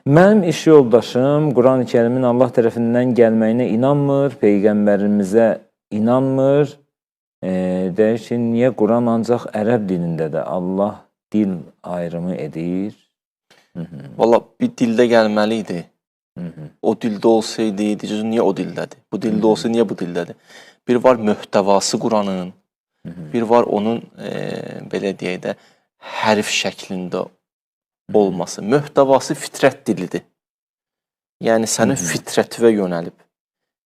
Mənim iş yoldaşım Quran-ı Kərimin Allah tərəfindən gəlməyinə inanmır, Peyğəmbərimizə inanmır. Deyir ki, niyə Quran ancaq ərəb dilindədir? Allah dil ayrımı edir. Valla bir dildə gəlməli idi. O dildə olsaydı, diyəcək, niyə o dildədir? Bu dildə olsa, niyə bu dildədir? Bir var möhtəvası Quranın, bir var onun, belə deyək də, hərf şəklində olması. Möhtəvası fitrət dilidir. Yəni, sənin fitrətivə yönəlib.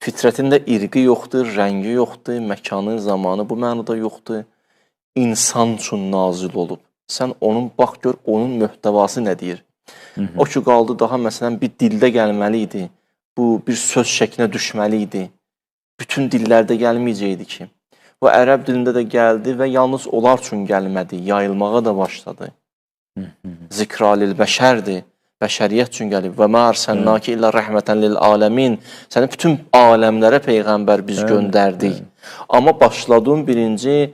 Fitrətində irqi yoxdur, rəngi yoxdur, məkanı, zamanı bu mənada yoxdur. İnsan üçün nazil olub. Sən onun, bax gör, onun möhtəvası nə deyir? O ki, qaldı daha məsələn bir dildə gəlməli idi. Bu bir söz şəklinə düşməli idi. Bütün dillərdə gəlməyəcəkdi ki. Bu ərəb dilində də gəldi və yalnız onlar üçün gəlmədi. Yayılmağa da başladı. Zikralil bəşərdir. Bəşəriyyət üçün gəlib. Və mə ərsəlnaki illə rəhmətən lil aləmin. Səni bütün aləmlərə Peyğəmbər biz göndərdik. Amma başladığın birinci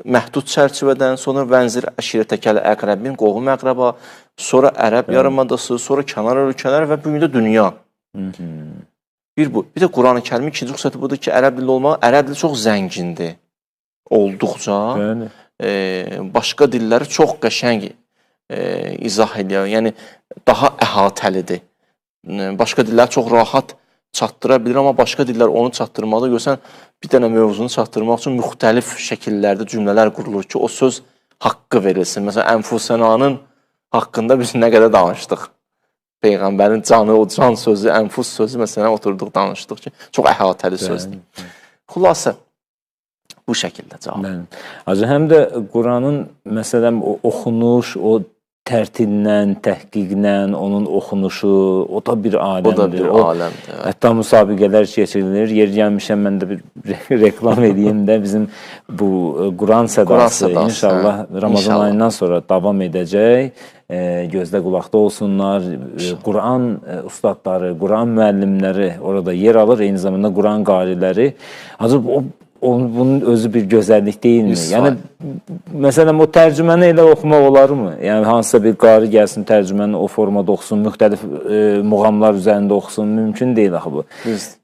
məhdud çərçivədən, sonra vənzir əşirətəkəl əqrəbin, qohum əqrəba, sonra ərəb yarımadası, sonra kənar ölkələr və bugün də dünya. Bir bu. Bir də Quran-ı Kərimin ikinci xüsusiyyəti budur ki, ərəb dili olmaq, ərəb dili çox zəngindir. Olduqca. Başqa dilləri çox qəşəng izah edir. Yəni, daha əhatəlidir. Başqa dillər çox rahat çatdıra bilir, amma başqa dillər onu çatdırmaqda görsən, bir dənə mövzunu çatdırmaq üçün müxtəlif şəkillərdə cümlələr qurulur ki, o söz haqqı verilsin. Məsələn, Ənfusenanın haqqında biz nə qədər danışdıq. Peyğəmbərin canı, o can sözü, ənfus sözü, məsələn, oturduq, danışdıq ki, çox əhatəli sözdür. Xülasə, bu şəkildə cavab. Həm də Quranın, məsələn, oxunuş, o tərtillə, təhqiqlə, onun oxunuşu, o da bir aləmdir. O da bir aləmdir. Hətta müsabiqələr keçirilir. Yer gəlmişəm, mən də bir reklam edeyim də bizim bu Quran sədası inşallah Ramazan ayından sonra davam edəcək. Gözdə qulaqda olsunlar. Quran ustadları, Quran müəllimləri orada yer alır. Eyni zamanda Quran qariləri. Bunun özü bir gözəllik deyilmi? Yəni, məsələn, o tərcüməni elə oxumaq olarmı? Yəni, hansısa bir qari gəlsin, tərcüməni o formada oxusun, müxtəlif muğamlar üzərində oxusun, mümkün deyil axı bu.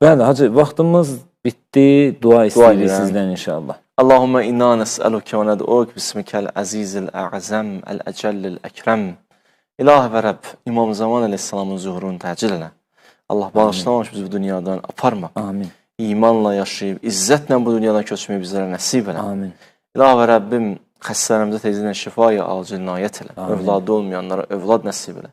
Bəli, hacı, vaxtımız bitdi, dua istəyirik sizdən inşallah. Allahümmə inna nəsəlükə və nəd'uk bismikəl əzizil ə'zəm, əl-əcəllil əkrəm. İlahi və Rəbb, İmam Zaman əleyhissalamın zuhurunu təcil elə. Allah bağışlamamış bizi bu dünyadan aparma. Amin. İmanla yaşayıb, izzətlə bu dünyadan köçməyi bizlərə nəsib elə. Amin. İlahi və Rəbbim, xəstələrimizə tezdən şifaya acil inayət elə. Övladı olmayanlara övlad nəsib elə.